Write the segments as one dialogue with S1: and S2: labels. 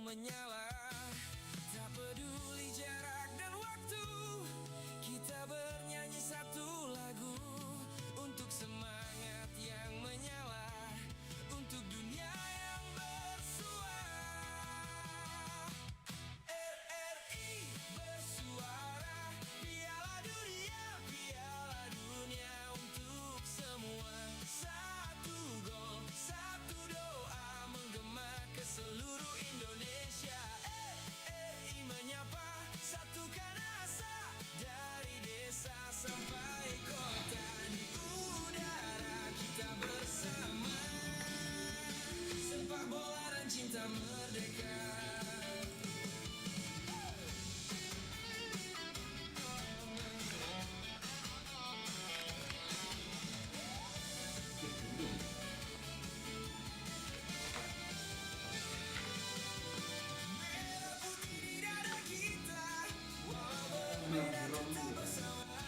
S1: menyala. Tak peduli jarak dan waktu, kita bernyanyi satu lagu untuk semangat yang menyala, untuk dunia yang bersuara. RRI bersuara, Piala Dunia, Piala Dunia untuk semua. Satu gol, satu doa menggema ke seluruh Indonesia. RRI menyapa, satukan asa dari desa sampai kota. Di udara kita bersama, sepak bola dan cinta merdeka. Merah putih di dada kita, walau berbeda tetap bersama.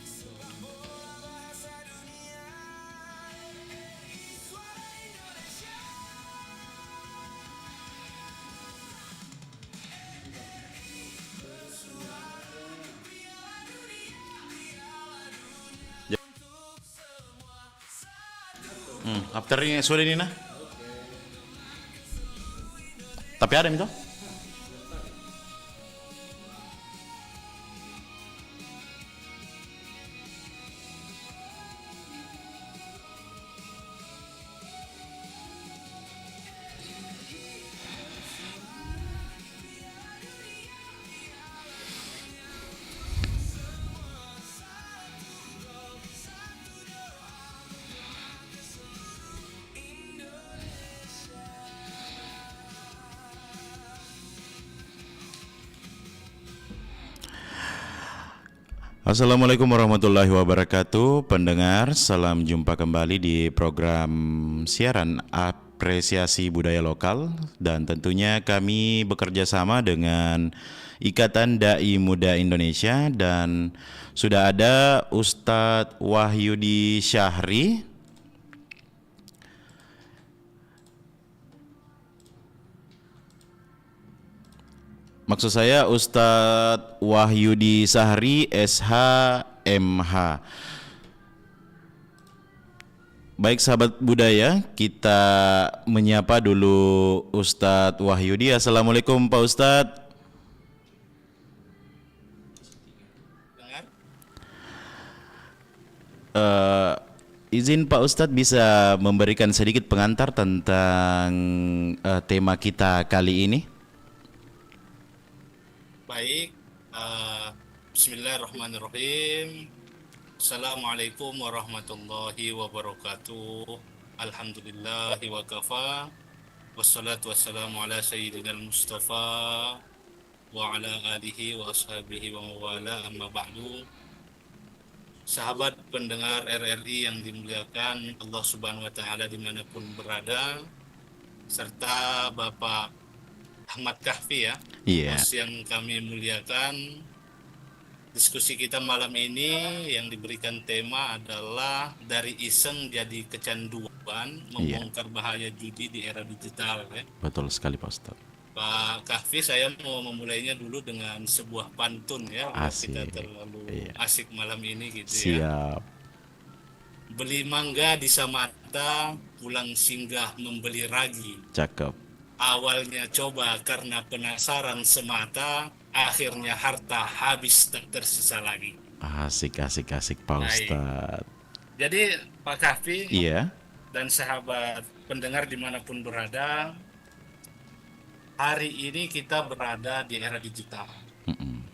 S1: Sepak bola bahasa dunia, RRI suara Indonesia. RRI bersuara, Piala Dunia, Piala Dunia untuk semua. Satu
S2: Afternya sore ini nah. Tapi ada itu. Assalamualaikum warahmatullahi wabarakatuh. Pendengar, salam jumpa kembali di program siaran apresiasi budaya lokal. Dan tentunya kami bekerja sama dengan Ikatan Dai Muda Indonesia. Dan sudah ada Ustadz Wahyudi Syahri. Maksud saya Ustadz Wahyudi Syahri SH.MH. Baik sahabat budaya, kita menyapa dulu Ustadz Wahyudi. Assalamualaikum Pak Ustadz. Izin Pak Ustadz bisa memberikan sedikit pengantar tentang tema kita kali ini?
S3: Baik, bismillahirrahmanirrahim. Assalamualaikum warahmatullahi wabarakatuh. Alhamdulillahi wa kafa. Wassalatu wassalamu ala sayyidina al-Mustafa wa ala alihi wa ashabihi wa mawala, amma ba'du. Sahabat pendengar RRI yang dimuliakan Allah Subhanahu wa Ta'ala dimanapun berada, serta Bapak Ahmad Kahfi ya,
S2: Iya.
S3: Mas yang kami muliakan. Diskusi kita malam ini yang diberikan tema adalah dari iseng jadi kecanduan, membongkar bahaya judi di era digital ya.
S2: Betul sekali Pak Ustadz.
S3: Pak Kahfi, saya mau memulainya dulu dengan sebuah pantun ya, biar kita
S2: Asik.
S3: terlalu
S2: Iya.
S3: asik malam ini gitu ya.
S2: Siap.
S3: Beli mangga di Samata, pulang singgah membeli ragi.
S2: Cakep.
S3: Awalnya coba karena penasaran semata, akhirnya harta habis tak tersisa lagi.
S2: Asik Pak
S3: Baik.
S2: Ustadz.
S3: Jadi Pak Kahfi
S2: Iya.
S3: dan sahabat pendengar dimanapun berada, hari ini kita berada di era digital.
S2: Mm-mm.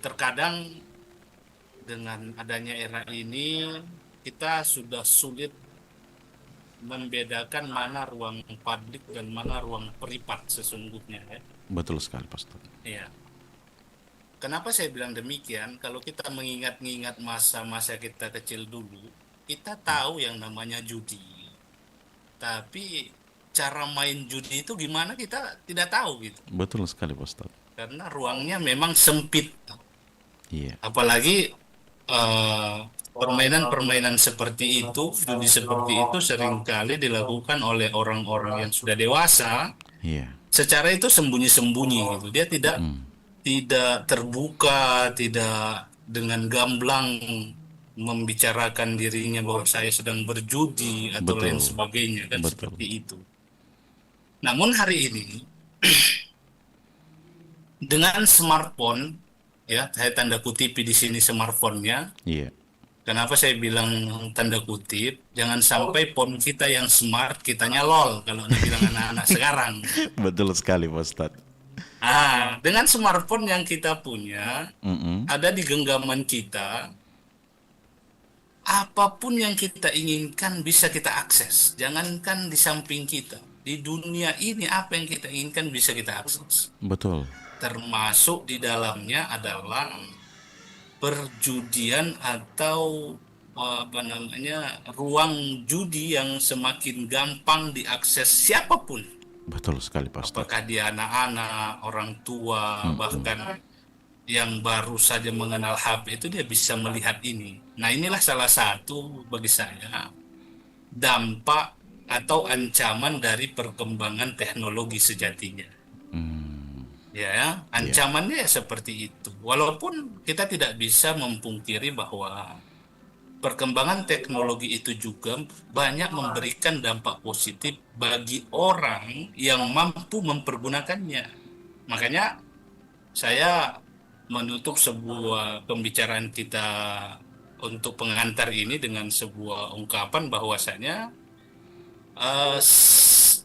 S3: Terkadang dengan adanya era ini, kita sudah sulit membedakan mana ruang publik dan mana ruang privat sesungguhnya ya.
S2: Betul sekali Pak Ustadz.
S3: Iya. Kenapa saya bilang demikian? Kalau kita mengingat-ingat masa-masa kita kecil dulu, kita tahu yang namanya judi. Tapi cara main judi itu gimana kita tidak tahu gitu.
S2: Betul sekali Pak Ustadz.
S3: Karena ruangnya memang sempit.
S2: Iya.
S3: Apalagi permainan-permainan seperti itu, judi seperti itu seringkali dilakukan oleh orang-orang yang sudah dewasa
S2: Iya.
S3: Secara itu sembunyi-sembunyi gitu. Dia tidak terbuka, tidak dengan gamblang membicarakan dirinya bahwa saya sedang berjudi atau lain
S2: Betul.
S3: sebagainya kan
S2: Betul.
S3: seperti itu. Namun hari ini dengan smartphone, ya saya tanda kutip di sini smartphone-nya.
S2: Iya.
S3: Kenapa saya bilang tanda kutip? Jangan sampai phone kita yang smart, kitanya lol kalau bilang anak-anak sekarang.
S2: Betul sekali Pak Ustadz.
S3: Dengan smartphone yang kita punya,
S2: Mm-mm.
S3: ada di genggaman kita, apapun yang kita inginkan bisa kita akses. Jangankan di samping kita, di dunia ini apa yang kita inginkan bisa kita akses.
S2: Betul.
S3: Termasuk di dalamnya adalah perjudian atau apa namanya ruang judi yang semakin gampang diakses siapapun.
S2: Betul sekali Pak Ustadz.
S3: Apakah dia anak-anak, orang tua, bahkan yang baru saja mengenal HP itu dia bisa melihat ini. Nah, inilah salah satu bagi saya dampak atau ancaman dari perkembangan teknologi sejatinya. Ya, ancamannya ya seperti itu. Walaupun kita tidak bisa memungkiri bahwa perkembangan teknologi itu juga banyak memberikan dampak positif bagi orang yang mampu mempergunakannya. Makanya saya menutup sebuah pembicaraan kita untuk pengantar ini dengan sebuah ungkapan bahwasanya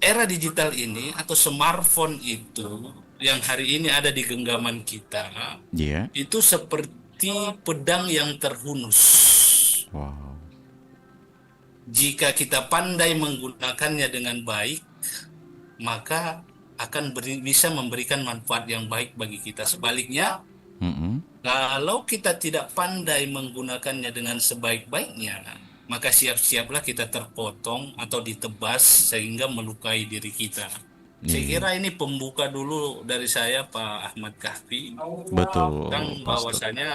S3: era digital ini atau smartphone itu yang hari ini ada di genggaman kita
S2: Iya.
S3: itu seperti pedang yang terhunus.
S2: Wow.
S3: Jika kita pandai menggunakannya dengan baik, maka akan bisa memberikan manfaat yang baik bagi kita. Sebaliknya,
S2: Mm-mm.
S3: kalau kita tidak pandai menggunakannya dengan sebaik-baiknya, maka siap-siaplah kita terpotong atau ditebas sehingga melukai diri kita. Saya kira ini pembuka dulu dari saya, Pak Ahmad Kahfi.
S2: Betul
S3: Tentang
S2: Pak Ustadz.
S3: bahwasanya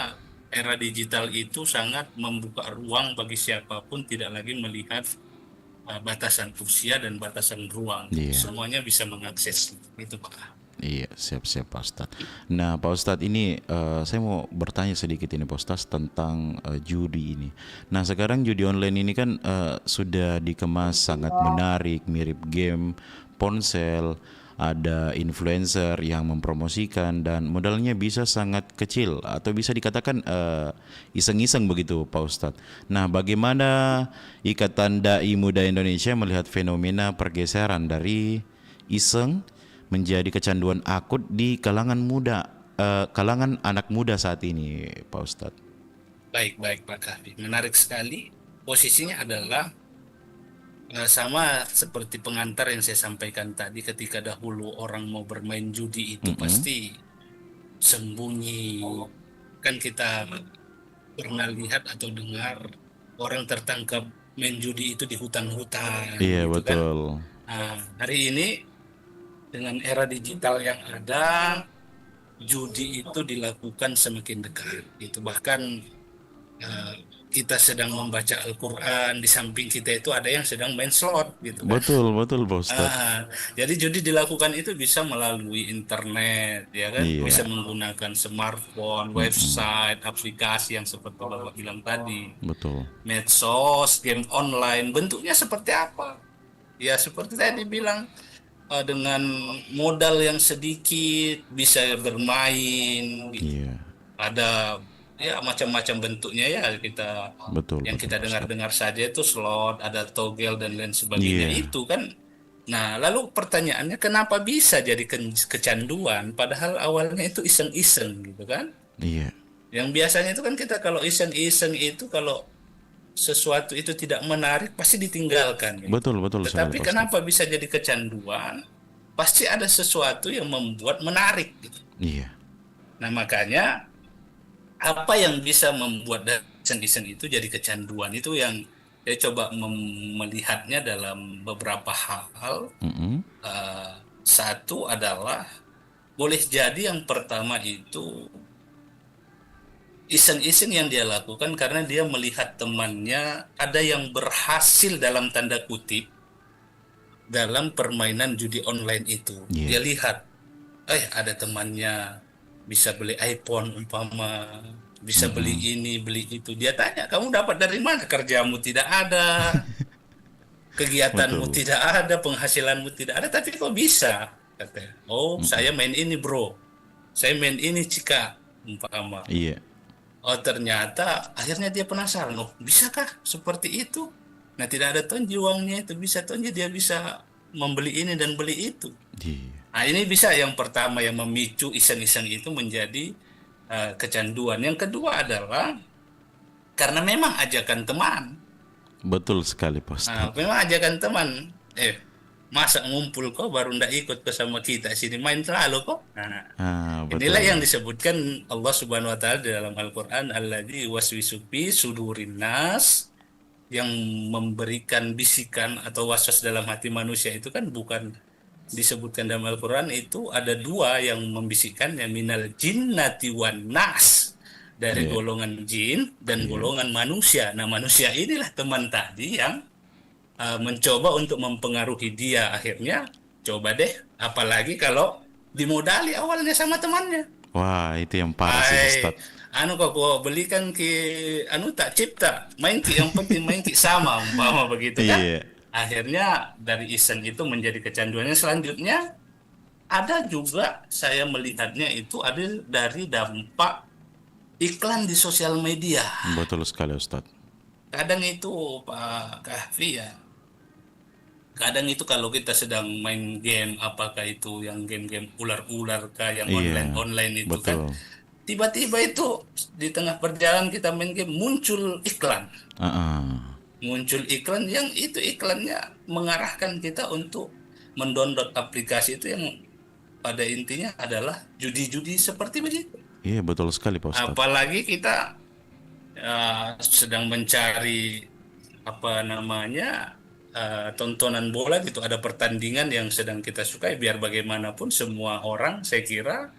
S3: era digital itu sangat membuka ruang bagi siapapun, tidak lagi melihat batasan usia dan batasan ruang.
S2: Iya.
S3: Semuanya bisa mengakses itu, Pak.
S2: Iya, siap-siap Pak Ustadz. Nah Pak Ustadz ini saya mau bertanya sedikit ini Pak Ustadz tentang judi ini. Nah sekarang judi online ini kan sudah dikemas sangat menarik, mirip game ponsel, ada influencer yang mempromosikan dan modalnya bisa sangat kecil atau bisa dikatakan iseng-iseng begitu Pak Ustadz. Nah bagaimana Ikatan Dai Muda Indonesia melihat fenomena pergeseran dari iseng menjadi kecanduan akut di kalangan kalangan anak muda saat ini, Pak Ustadz?
S3: Baik, Pak Kahfi. Menarik sekali. Posisinya adalah sama seperti pengantar yang saya sampaikan tadi, ketika dahulu orang mau bermain judi itu pasti sembunyi. Kan kita pernah lihat atau dengar orang tertangkap main judi itu di hutan-hutan.
S2: Iya,
S3: gitu
S2: betul.
S3: Kan? Nah, hari ini dengan era digital yang ada, judi itu dilakukan semakin dekat. Itu bahkan kita sedang membaca Al-Quran, di samping kita itu ada yang sedang main slot, gitu kan.
S2: Betul Pak Ustadz.
S3: Jadi judi dilakukan itu bisa melalui internet, ya kan,
S2: Iya.
S3: bisa menggunakan smartphone, website, aplikasi yang seperti Bapak bilang tadi,
S2: Betul.
S3: medsos, game online. Bentuknya seperti apa? Ya seperti tadi bilang, dengan modal yang sedikit bisa bermain, gitu.
S2: Iya.
S3: Ada ya macam-macam bentuknya ya, kita
S2: Betul.
S3: yang
S2: betul,
S3: kita
S2: Pak
S3: dengar-dengar saja itu slot, ada togel dan lain sebagainya
S2: Iya.
S3: itu kan. Nah, lalu pertanyaannya kenapa bisa jadi kecanduan padahal awalnya itu iseng-iseng gitu kan?
S2: Ustadz. Iya.
S3: Yang biasanya itu kan kita kalau iseng-iseng itu kalau sesuatu itu tidak menarik pasti ditinggalkan gitu.
S2: Betul sekali,
S3: Tetapi
S2: Pak
S3: kenapa bisa jadi kecanduan? Pasti ada sesuatu yang membuat menarik gitu.
S2: Iya.
S3: Nah, makanya apa yang bisa membuat iseng-iseng itu jadi kecanduan itu yang saya coba melihatnya dalam beberapa hal.
S2: Mm-mm.
S3: Satu adalah boleh jadi yang pertama itu iseng-iseng yang dia lakukan karena dia melihat temannya ada yang berhasil dalam tanda kutip dalam permainan judi online itu.
S2: Iya.
S3: Dia lihat, ada temannya bisa beli iPhone umpama, bisa beli
S2: Mm-mm.
S3: ini, beli itu. Dia tanya, kamu dapat dari mana? Kerjamu tidak ada, kegiatanmu
S2: Betul.
S3: tidak ada, penghasilanmu tidak ada, tapi kok bisa? Katanya, oh saya main ini bro, saya main ini Cika, umpama.
S2: Iya.
S3: Oh ternyata akhirnya dia penasaran, oh bisakah seperti itu? Nah tidak ada tonji uangnya itu, bisa tonji dia bisa membeli ini dan beli itu.
S2: Iya.
S3: Nah ini bisa yang pertama yang memicu iseng-iseng itu menjadi kecanduan. Yang kedua adalah karena memang ajakan teman.
S2: Betul sekali Pak
S3: Nah,
S2: Ustadz.
S3: memang ajakan teman. Masa ngumpul kok baru ndak ikut ke sama kita sini main selalu kok. Nah, inilah yang
S2: Betul.
S3: disebutkan Allah Subhanahu wa taala di dalam Al-Qur'an alladzi waswisu fi sudurin nas, yang memberikan bisikan atau waswas dalam hati manusia itu kan bukan disebutkan dalam Al-Qur'an, itu ada dua yang membisikkan, yang minal jinnati wan nas, dari
S2: Iya.
S3: golongan jin dan
S2: Iya.
S3: golongan manusia. Nah, manusia inilah teman tadi yang mencoba untuk mempengaruhi dia. Akhirnya coba deh, apalagi kalau dimodali awalnya sama temannya.
S2: Wah, itu yang parah sih
S3: Hai,
S2: Ustadz.
S3: anu kok gua belikan ki anu tak cipta, main ki yang penting main ki sama umpama begitu kan.
S2: Iya.
S3: Akhirnya dari iseng itu menjadi kecanduannya. Selanjutnya ada juga saya melihatnya itu ada dari dampak iklan di sosial media.
S2: Betul sekali Ustadz.
S3: Kadang itu Pak Kahfi ya, kadang itu kalau kita sedang main game, apakah itu yang game-game ular-ular kah, yang
S2: Iya.
S3: online-online itu kan,
S2: Betul.
S3: tiba-tiba itu di tengah perjalanan kita main game muncul iklan.
S2: Ah,
S3: Muncul iklan yang itu iklannya mengarahkan kita untuk mendownload aplikasi itu yang pada intinya adalah judi-judi seperti begitu.
S2: iya betul sekali Pak Ustadz.
S3: Apalagi kita sedang mencari apa namanya tontonan bola gitu, ada pertandingan yang sedang kita sukai, biar bagaimanapun semua orang saya kira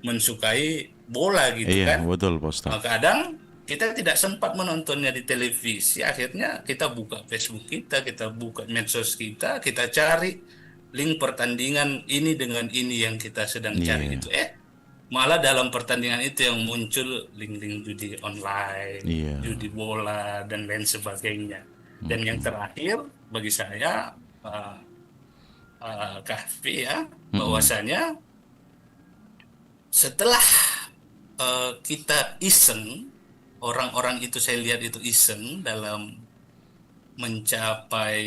S3: mensukai bola gitu
S2: Iya
S3: kan.
S2: betul Pak Ustadz.
S3: Kadang kita tidak sempat menontonnya di televisi, akhirnya kita buka Facebook kita buka medsos kita cari link pertandingan ini dengan ini yang kita sedang cari
S2: Iya.
S3: itu. Malah dalam pertandingan itu yang muncul link-link judi online,
S2: Iya.
S3: judi bola, dan lain sebagainya. Dan yang terakhir bagi saya, uh, Kahfi ya,
S2: Mm-mm.
S3: bahwasanya setelah kita iseng, orang-orang itu saya lihat itu iseng dalam mencapai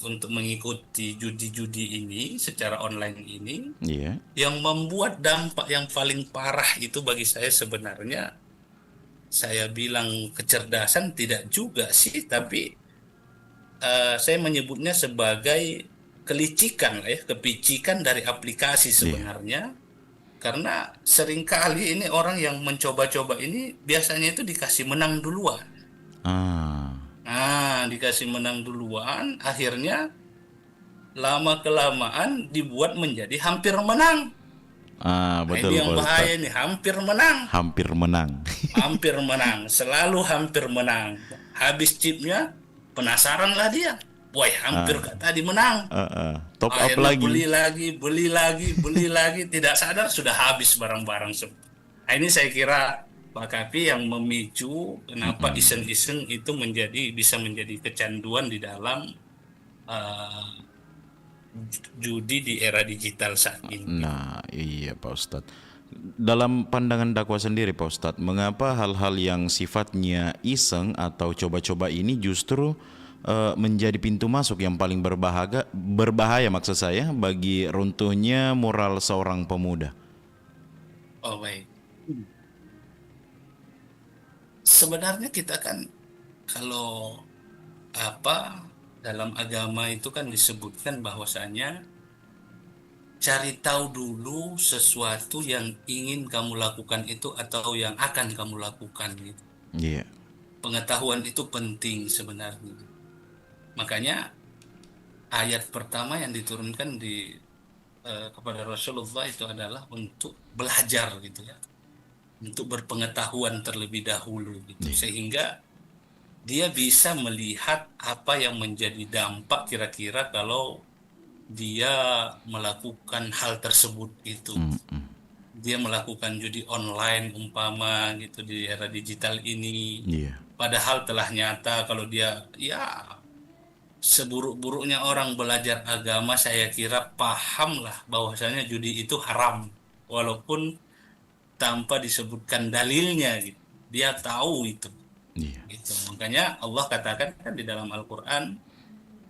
S3: untuk mengikuti judi-judi ini secara online ini.
S2: Iya.
S3: Yang membuat dampak yang paling parah itu bagi saya sebenarnya, saya bilang kecerdasan tidak juga sih, tapi saya menyebutnya sebagai kelicikan lah ya, kepicikan dari aplikasi
S2: Iya.
S3: sebenarnya. Karena seringkali ini orang yang mencoba-coba ini biasanya itu dikasih menang duluan.
S2: Ah.
S3: Nah, dikasih menang duluan, akhirnya lama-kelamaan dibuat menjadi hampir menang. Nah,
S2: Betul
S3: ini yang
S2: Pak
S3: bahaya
S2: Ustadz.
S3: nih, hampir menang.
S2: Hampir menang.
S3: Hampir menang, selalu hampir menang. Habis chipnya, penasaran lah dia. Woi, hampir
S2: Ah.
S3: tadi menang.
S2: Top up
S3: Akhirnya
S2: lagi.
S3: beli lagi, beli lagi, beli lagi. Tidak sadar sudah habis barang-barang semua. Nah, ini saya kira Pak Kapi yang memicu kenapa iseng-iseng itu bisa menjadi kecanduan di dalam eh, judi di era digital saat ini.
S2: Nah, iya Pak Ustadz. Dalam pandangan dakwah sendiri Pak Ustadz, mengapa hal-hal yang sifatnya iseng atau coba-coba ini justru menjadi pintu masuk yang paling berbahaya maksud saya bagi runtuhnya moral seorang pemuda?
S3: Oh baik. Sebenarnya kita kan kalau apa dalam agama itu kan disebutkan bahwasanya cari tahu dulu sesuatu yang ingin kamu lakukan itu atau yang akan kamu lakukan gitu.
S2: Iya.
S3: Pengetahuan itu penting sebenarnya. Makanya ayat pertama yang diturunkan kepada Rasulullah itu adalah untuk belajar gitu ya. Untuk berpengetahuan terlebih dahulu gitu.
S2: Iya.
S3: Sehingga dia bisa melihat apa yang menjadi dampak kira-kira kalau dia melakukan hal tersebut itu. Dia melakukan judi online umpama gitu di era digital ini.
S2: Iya.
S3: Padahal telah nyata kalau dia ya seburuk-buruknya orang belajar agama saya kira pahamlah bahwasanya judi itu haram walaupun tanpa disebutkan dalilnya gitu. Dia tahu itu.
S2: Iya.
S3: Gitu. Makanya Allah katakan kan di dalam Al-Qur'an,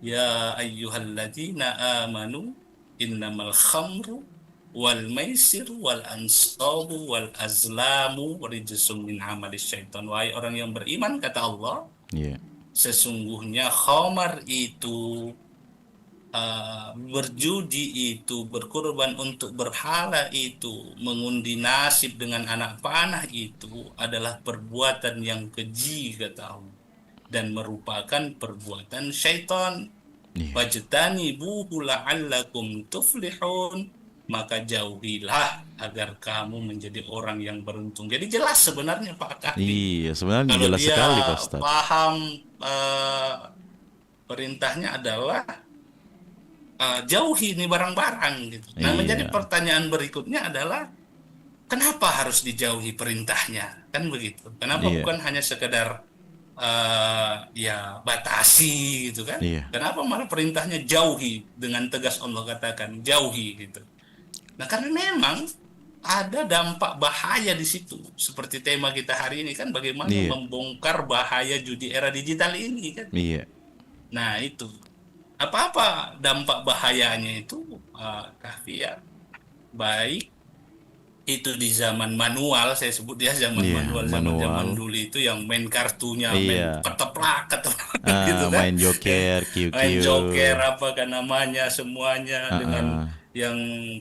S3: ya ayyuhalladzina amanu innamal khamru wal maisir wal ansabu wal azlamu rijsum min amalis syaitan. Wahai orang yang beriman kata Allah,
S2: Iya.
S3: sesungguhnya khamar itu, berjudi itu, berkorban untuk berhala itu, mengundi nasib dengan anak panah itu adalah perbuatan yang keji kata Allah dan merupakan perbuatan syaitan.
S2: Iya.
S3: Fajtanibuhu la'allakum tuflihun, maka jauhilah agar kamu menjadi orang yang beruntung. Jadi jelas sebenarnya Pak Kahfi,
S2: Iya, sebenarnya
S3: kalau
S2: jelas
S3: dia
S2: sekali Pak Ustadz.
S3: paham perintahnya adalah jauhi nih barang-barang gitu. Nah,
S2: Iya.
S3: menjadi pertanyaan berikutnya adalah kenapa harus dijauhi perintahnya? Kan begitu. Kenapa
S2: Iya.
S3: bukan hanya sekedar ya batasi gitu kan?
S2: Iya.
S3: Kenapa malah perintahnya jauhi, dengan tegas Allah katakan jauhi gitu. Nah, karena memang ada dampak bahaya di situ. Seperti tema kita hari ini kan, bagaimana
S2: Iya.
S3: membongkar bahaya judi era digital ini kan.
S2: Iya.
S3: Nah, itu. Apa-apa dampak bahayanya itu, Kahfi ya. Baik itu di zaman manual, saya sebut ya zaman
S2: Iya,
S3: manual, zaman dulu itu yang main kartunya, main
S2: Iya.
S3: keteplak gitu kan.
S2: Main joker,
S3: Main
S2: QQ.
S3: joker apa kan namanya semuanya, dengan
S2: Ah,
S3: yang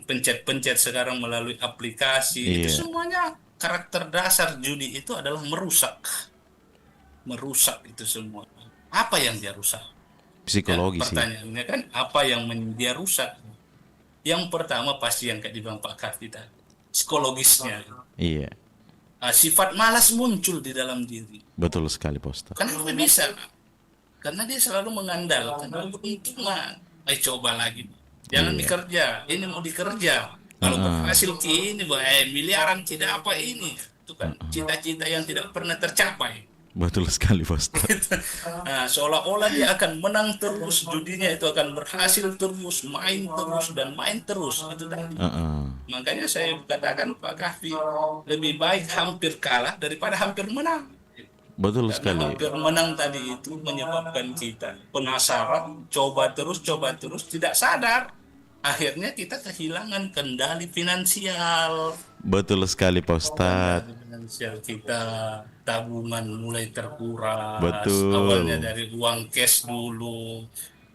S3: pencet-pencet sekarang melalui aplikasi. Itu
S2: iya.
S3: semuanya karakter dasar judi itu adalah merusak. Merusak itu semua. Apa yang dia rusak? Ya,
S2: Psikologi sih.
S3: pertanyaannya kan apa yang dia rusak? Yang pertama pasti yang kayak dibilang Pak Karti tadi, psikologisnya.
S2: Iya.
S3: Sifat malas muncul di dalam diri.
S2: Betul sekali Pak Ustadz.
S3: Kenapa bisa? Karena dia selalu mengandalkan keuntungan. Ayo coba lagi. Jangan
S2: Iya.
S3: dikerja. Ini mau dikerja. Kalau berhasil ini, miliaran tidak apa ini. Itu kan cita-cita yang tidak pernah tercapai.
S2: Betul sekali Pak Ustadz.
S3: Nah, seolah-olah dia akan menang terus, judinya itu akan berhasil terus, main terus dan main terus. Itu tadi. Makanya saya katakan Pak Kahfi, lebih baik hampir kalah daripada hampir menang.
S2: Betul
S3: Karena
S2: sekali.
S3: hampir menang tadi itu menyebabkan kita penasaran, coba terus, tidak sadar. Akhirnya kita kehilangan kendali finansial.
S2: Betul sekali Pak Ustadz.
S3: Kendali finansial kita, tabungan mulai terkuras.
S2: Betul.
S3: Awalnya dari uang cash dulu,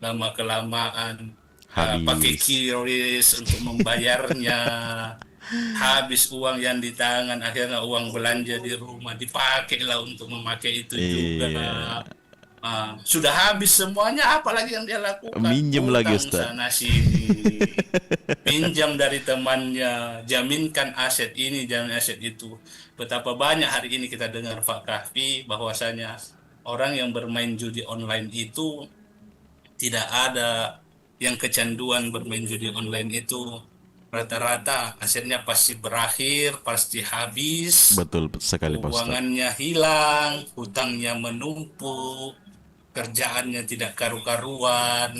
S3: lama-kelamaan pakai
S2: Habis.
S3: QRIS untuk membayarnya. Habis uang yang di tangan, akhirnya uang belanja di rumah dipakailah untuk memakai itu juga.
S2: Iya.
S3: Sudah habis semuanya, apalagi yang dia lakukan?
S2: Minjem lagi,
S3: Utang
S2: Ustaz.
S3: sana sini, pinjam dari temannya, jaminkan aset ini, jamin aset itu. Betapa banyak hari ini kita dengar Pak Kahfi bahwasanya orang yang bermain judi online itu tidak ada yang kecanduan bermain judi online itu. Rata-rata asetnya pasti berakhir, pasti habis,
S2: Betul sekali Pak Ustadz.
S3: keuangannya hilang, hutangnya menumpuk, kerjaannya tidak karu-karuan,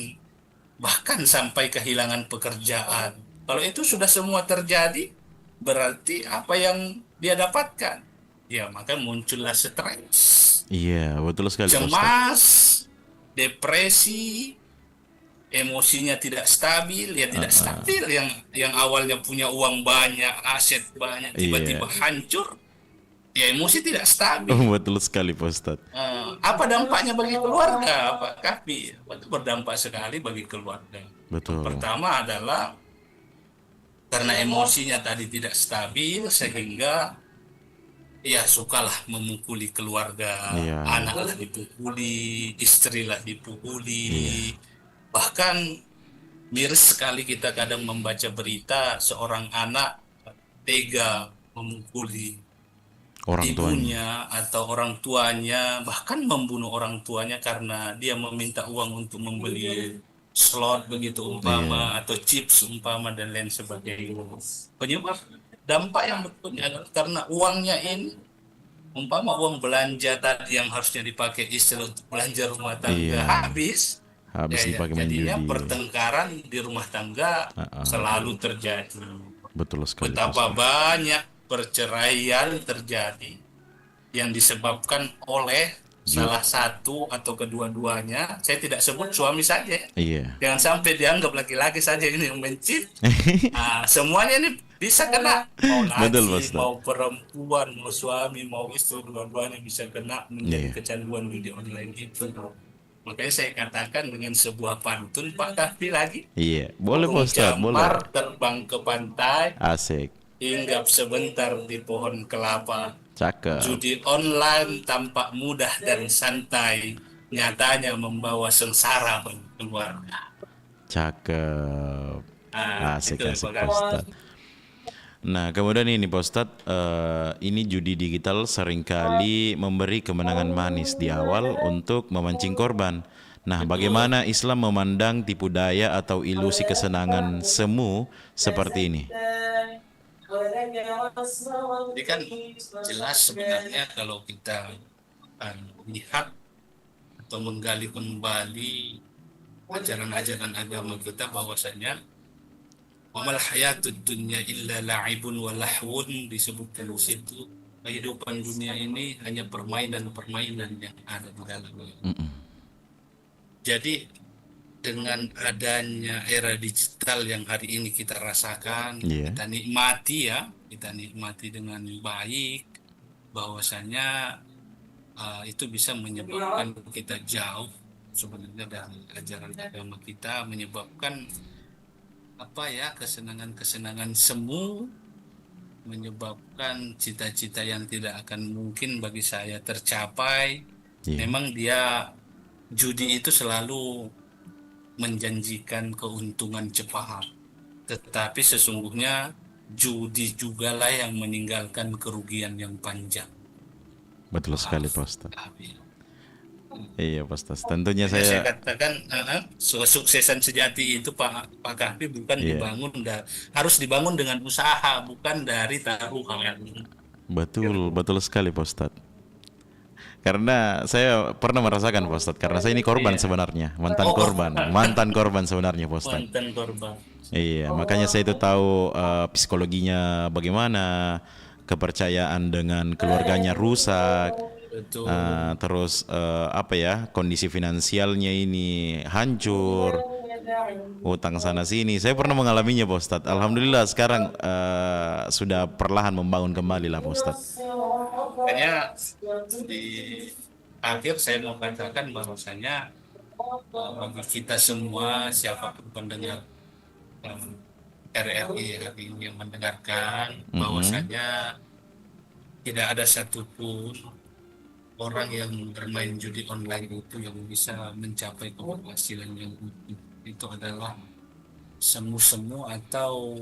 S3: bahkan sampai kehilangan pekerjaan. Kalau itu sudah semua terjadi, berarti apa yang dia dapatkan? Ya, maka muncullah stres,
S2: Iya, betul sekali Pak Ustadz.
S3: cemas, depresi, emosinya tidak stabil, ya tidak stabil. Yang awalnya punya uang banyak, aset banyak, tiba-tiba hancur, ya emosi tidak stabil.
S2: Betul sekali Pak Ustadz.
S3: Apa dampaknya bagi keluarga, Pak Kapi? Itu berdampak sekali bagi keluarga.
S2: Betul.
S3: Pertama adalah karena emosinya tadi tidak stabil, sehingga ya sukalah memukuli keluarga,
S2: Iya.
S3: anaklah dipukuli, istrilah dipukuli. Bahkan miris sekali kita kadang membaca berita seorang anak tega memukuli
S2: Orang tuanya.
S3: ibunya atau orang tuanya, bahkan membunuh orang tuanya karena dia meminta uang untuk membeli slot begitu umpama atau chips umpama dan lain sebagainya. Penyebab dampak yang berikutnya adalah karena uangnya ini umpama uang belanja tadi yang harusnya dipakai istri untuk belanja rumah tangga
S2: Iya.
S3: habis,
S2: Habis dipakai main
S3: jadinya
S2: judi.
S3: pertengkaran di rumah tangga selalu terjadi.
S2: Betul sekali
S3: Betapa
S2: Pak Ustadz.
S3: banyak perceraian terjadi yang disebabkan oleh salah satu atau kedua-duanya. Saya tidak sebut suami saja.
S2: Iya.
S3: Jangan sampai dianggap laki-laki saja ini yang mencit. Nah, semuanya ini bisa kena. Mau
S2: Betul, Pak
S3: laki,
S2: Ustadz.
S3: mau perempuan, mau suami, mau istri, dua-duanya bisa kena menjadi
S2: Iya.
S3: kecanduan judi online itu. Makanya saya katakan dengan sebuah pantun Pak Kahfi lagi.
S2: Iya, boleh Pak
S3: Burung
S2: Ustadz, boleh.
S3: jampar terbang ke pantai,
S2: Asik.
S3: hinggap sebentar di pohon kelapa.
S2: Cakep.
S3: Judi online tampak mudah dan santai, nyatanya membawa sengsara bagi keluarga.
S2: Cakep. Asik,
S3: Itu,
S2: asik
S3: Pak
S2: Pak
S3: Kahfi.
S2: Ustadz. Nah, kemudian ini Pak Ustadz, ini judi digital seringkali memberi kemenangan manis di awal untuk memancing korban. Nah, bagaimana Islam memandang tipu daya atau ilusi kesenangan semu seperti ini?
S3: Jadi kan jelas sebenarnya kalau kita lihat atau menggali kembali ajaran-ajaran agama kita bahwasanya wamal hayatud dunya illa la'ibun wa lahwun, disebutkan di situ kehidupan dunia ini hanya permainan-permainan yang ada di dalamnya. Jadi dengan adanya era digital yang hari ini kita rasakan,
S2: Iya.
S3: kita nikmati ya, kita nikmati dengan baik, bahwasanya itu bisa menyebabkan kita jauh sebenarnya dari ajaran agama kita, menyebabkan apa ya, kesenangan-kesenangan semu, menyebabkan cita-cita yang tidak akan mungkin bagi saya tercapai.
S2: Iya.
S3: Memang dia judi itu selalu menjanjikan keuntungan cepat, tetapi sesungguhnya judi jugalah yang meninggalkan kerugian yang panjang.
S2: Betul sekali Pak Ustadz.
S3: Tapi
S2: Iya Pak Ustadz. Tentunya
S3: saya
S2: saya
S3: katakan kesuksesan sejati itu Pak Kahfi bukan
S2: Iya.
S3: dibangun harus dibangun dengan usaha, bukan dari taruhan.
S2: betul sekali Pak Ustadz. Karena saya pernah merasakan Pak Ustadz, karena saya ini korban sebenarnya, mantan korban sebenarnya Pak Ustadz.
S3: Mantan korban.
S2: Iya, makanya saya itu tahu psikologinya bagaimana, kepercayaan dengan keluarganya rusak,
S3: Betul.
S2: terus apa ya, kondisi finansialnya ini hancur, utang sana sini. Saya pernah mengalaminya Pak Ustadz. Alhamdulillah sekarang sudah perlahan membangun kembali lah Pak Ustadz.
S3: Makanya di akhir saya mau katakan bahwasanya bagi kita semua, siapapun pendengar RRI hari ini yang mendengarkan, bahwasanya tidak ada satupun orang yang bermain judi online itu yang bisa mencapai keberhasilan yang utuh. Itu adalah semu-semu atau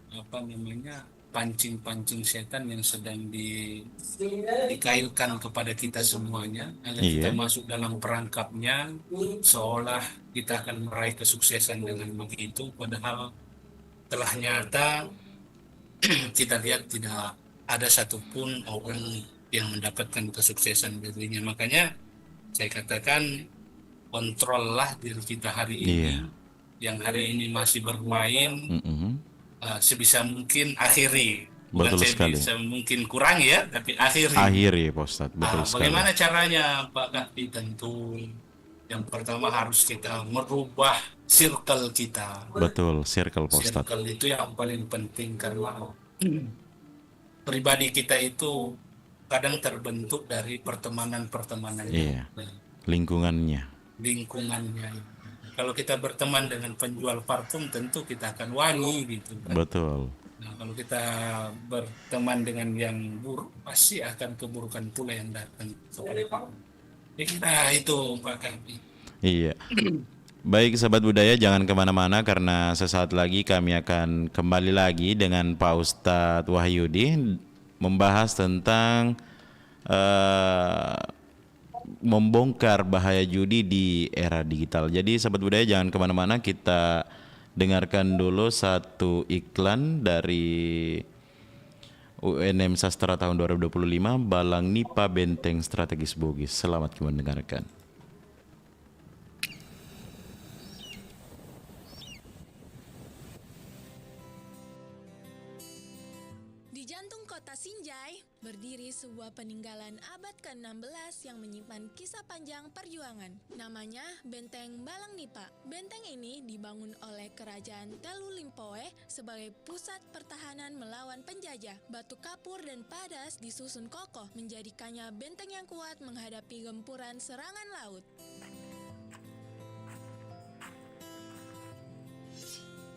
S3: apa namanya, pancing-pancing setan yang sedang dikailkan kepada kita semuanya agar kita
S2: Iya.
S3: masuk dalam perangkapnya, seolah kita akan meraih kesuksesan dengan begitu, padahal telah nyata kita lihat tidak ada satupun orang yang mendapatkan kesuksesan darinya. Makanya saya katakan, kontrollah diri kita hari ini, yang hari ini masih bermain, sebisa mungkin akhiri. Bukan
S2: Betul
S3: saya
S2: sekali.
S3: bisa mungkin kurangi ya, tapi akhiri.
S2: Akhir ya Pak Ustadz, betul sekali.
S3: Bagaimana caranya Pak Kahfi? Tentu yang pertama harus kita merubah circle kita.
S2: Betul, circle Pak Ustadz.
S3: Circle itu yang paling penting, karena pribadi kita itu kadang terbentuk dari pertemanan-pertemanannya,
S2: Iya. Lingkungannya.
S3: lingkungannya. Kalau kita berteman dengan penjual parfum, tentu kita akan wangi gitu kan.
S2: Betul.
S3: Nah, kalau kita berteman dengan yang buruk, pasti akan keburukan pula yang datang kepada kita. Nah, itu Pak Kahfi.
S2: Iya. Baik sahabat budaya, jangan kemana-mana karena sesaat lagi kami akan kembali lagi dengan Pak Ustadz Wahyudi membahas tentang membongkar bahaya judi di era digital. Jadi sahabat budaya jangan kemana-mana, kita dengarkan dulu satu iklan dari UNM Sastra tahun 2025, Balang Nipa Benteng Strategis Bugis. Selamat mendengarkan.
S4: Di jantung kota Sinjai, berdiri sebuah peninggalan abad ke-16 yang menyimpan kisah panjang perjuangan. Namanya Benteng Balang Nipa. Benteng ini dibangun oleh Kerajaan Telu Limpoe sebagai pusat pertahanan melawan penjajah. Batu kapur dan padas disusun kokoh, menjadikannya benteng yang kuat menghadapi gempuran serangan laut.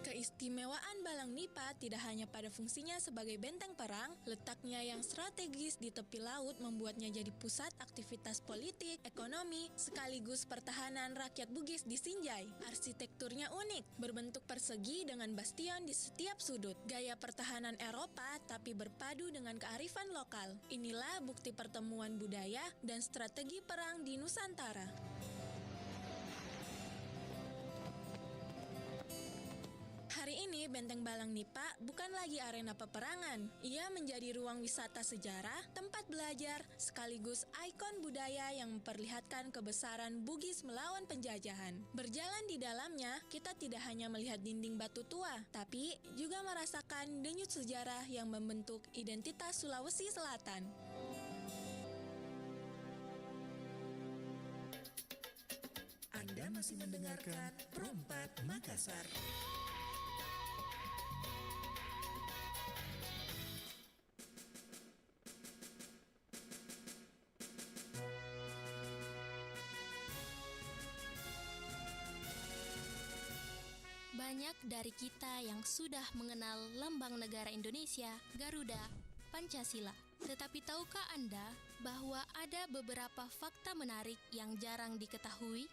S4: Keistimewaan Balang Nipa tidak hanya pada fungsinya sebagai benteng perang, letaknya yang strategis di tepi laut membuatnya jadi pusat aktivitas politik, ekonomi, sekaligus pertahanan rakyat Bugis di Sinjai. Arsitekturnya unik, berbentuk persegi dengan bastion di setiap sudut. Gaya pertahanan Eropa tapi berpadu dengan kearifan lokal. Inilah bukti pertemuan budaya dan strategi perang di Nusantara. Hari ini Benteng Balang Nipa bukan lagi arena peperangan. Ia menjadi ruang wisata sejarah, tempat belajar, sekaligus ikon budaya yang memperlihatkan kebesaran Bugis melawan penjajahan. Berjalan di dalamnya, kita tidak hanya melihat dinding batu tua, tapi juga merasakan denyut sejarah yang membentuk identitas Sulawesi Selatan.
S5: Anda masih mendengarkan Perompak Makassar.
S6: Banyak dari kita yang sudah mengenal lambang negara Indonesia, Garuda, Pancasila. Tetapi tahukah Anda bahwa ada beberapa fakta menarik yang jarang diketahui?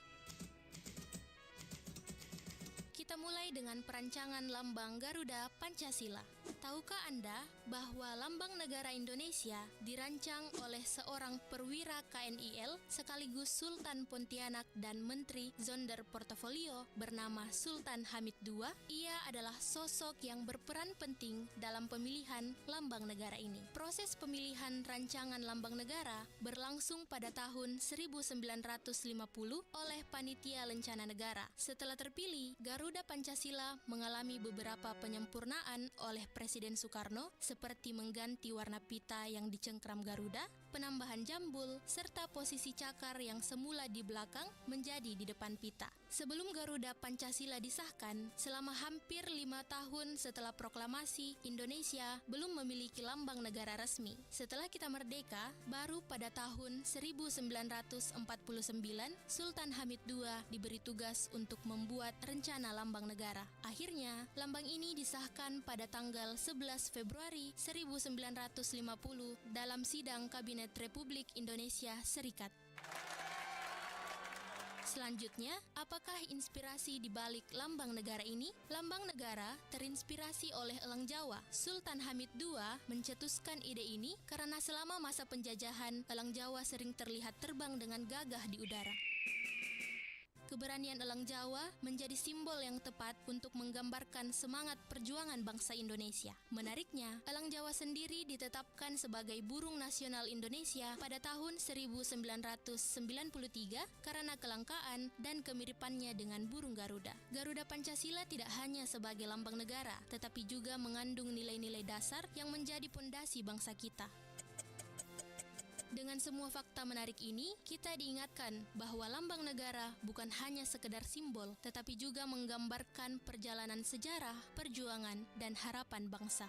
S6: Kita mulai dengan perancangan lambang Garuda Pancasila. Tahukah Anda bahwa lambang negara Indonesia dirancang oleh seorang perwira KNIL sekaligus Sultan Pontianak dan Menteri Zonder Portofolio bernama Sultan Hamid II? Ia adalah sosok yang berperan penting dalam pemilihan lambang negara ini. Proses pemilihan rancangan lambang negara berlangsung pada tahun 1950 oleh Panitia Lencana Negara. Setelah terpilih, Garuda Pancasila mengalami beberapa penyempurnaan oleh Presiden Soekarno, seperti mengganti warna pita yang dicengkram Garuda, penambahan jambul, serta posisi cakar yang semula di belakang menjadi di depan pita. Sebelum Garuda Pancasila disahkan, selama hampir 5 tahun setelah proklamasi, Indonesia belum memiliki lambang negara resmi. Setelah kita merdeka, baru pada tahun 1949, Sultan Hamid II diberi tugas untuk membuat rencana lambang negara. Akhirnya, lambang ini disahkan pada tanggal 11 Februari 1950 dalam sidang Kabinet Republik Indonesia Serikat. Selanjutnya, apakah inspirasi di balik lambang negara ini? Lambang negara terinspirasi oleh elang Jawa. Sultan Hamid II mencetuskan ide ini karena selama masa penjajahan, elang Jawa sering terlihat terbang dengan gagah di udara. Keberanian elang Jawa menjadi simbol yang tepat untuk menggambarkan semangat perjuangan bangsa Indonesia. Menariknya, elang Jawa sendiri ditetapkan sebagai burung nasional Indonesia pada tahun 1993 karena kelangkaan dan kemiripannya dengan burung Garuda. Garuda Pancasila tidak hanya sebagai lambang negara, tetapi juga mengandung nilai-nilai dasar yang menjadi pondasi bangsa kita. Dengan semua fakta menarik ini, kita diingatkan bahwa lambang negara bukan hanya sekedar simbol, tetapi juga menggambarkan perjalanan sejarah, perjuangan, dan harapan bangsa.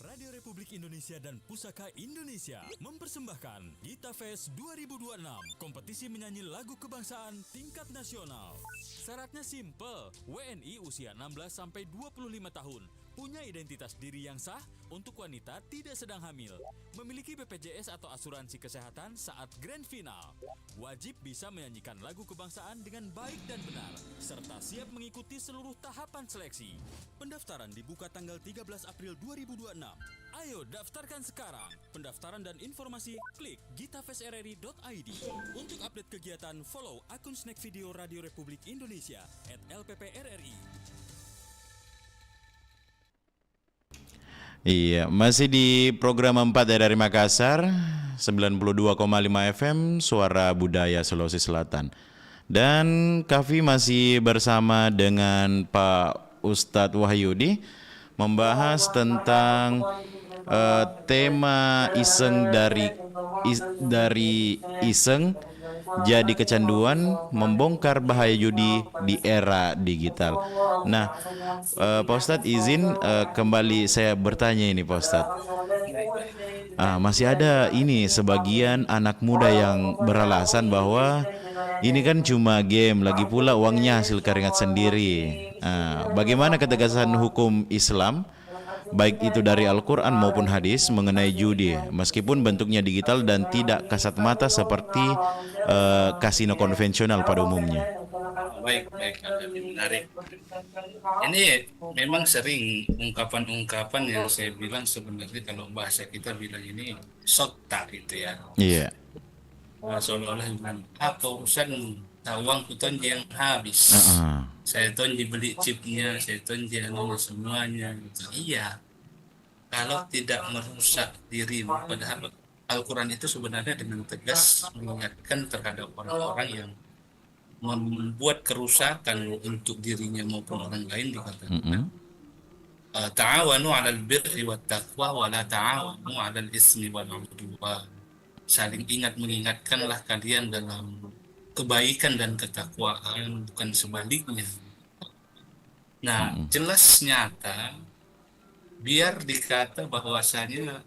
S7: Radio Republik Indonesia dan Pusaka Indonesia mempersembahkan Gita Fest 2026, kompetisi menyanyi lagu kebangsaan tingkat nasional. Syaratnya simple, WNI usia 16-25 tahun, Punya identitas diri yang sah untuk wanita tidak sedang hamil. Memiliki BPJS atau asuransi kesehatan saat grand final. Wajib bisa menyanyikan lagu kebangsaan dengan baik dan benar, serta siap mengikuti seluruh tahapan seleksi. Pendaftaran dibuka tanggal 13 April 2026. Ayo daftarkan sekarang. Pendaftaran dan informasi klik gitafestrri.id. Untuk update kegiatan, follow akun Snack Video Radio Republik Indonesia @LPPRRI.
S2: Iya, masih di program 4 dari Makassar, 92,5 FM, Suara Budaya Sulawesi Selatan. Dan Kavi masih bersama dengan Pak Ustadz Wahyudi membahas tentang tema iseng dari iseng jadi kecanduan, membongkar bahaya judi di era digital. Nah, Pak Ustadz izin kembali saya bertanya ini Pak Ustadz. Masih ada ini sebagian anak muda yang beralasan bahwa ini kan cuma game, lagi pula uangnya hasil keringat sendiri. Bagaimana ketegasan hukum Islam baik itu dari Al-Quran maupun hadis mengenai judi, meskipun bentuknya digital dan tidak kasat mata seperti kasino konvensional pada umumnya?
S3: Baik, menarik. Ini memang sering ungkapan-ungkapan yang saya bilang sebenarnya kalau bahasa kita bilang ini sota gitu ya.
S2: Iya.
S3: Seolah-olah bilang, apa urusan uang kuton yang habis. Saya tuh dibeli chipnya, saya tuh semuanya gitu. Iya. Kalau tidak merusak dirimu, padahal Al-Quran itu sebenarnya dengan tegas mengingatkan terhadap orang-orang yang membuat kerusakan untuk dirinya maupun orang lain, dikatakan ta'awanu 'alal birri wat taqwa wa la ta'awanu 'alal ismi wal 'udwan. Saling mengingatkanlah kalian dalam kebaikan dan ketakwaan, bukan sebaliknya. Nah, jelas nyata biar dikata bahwasanya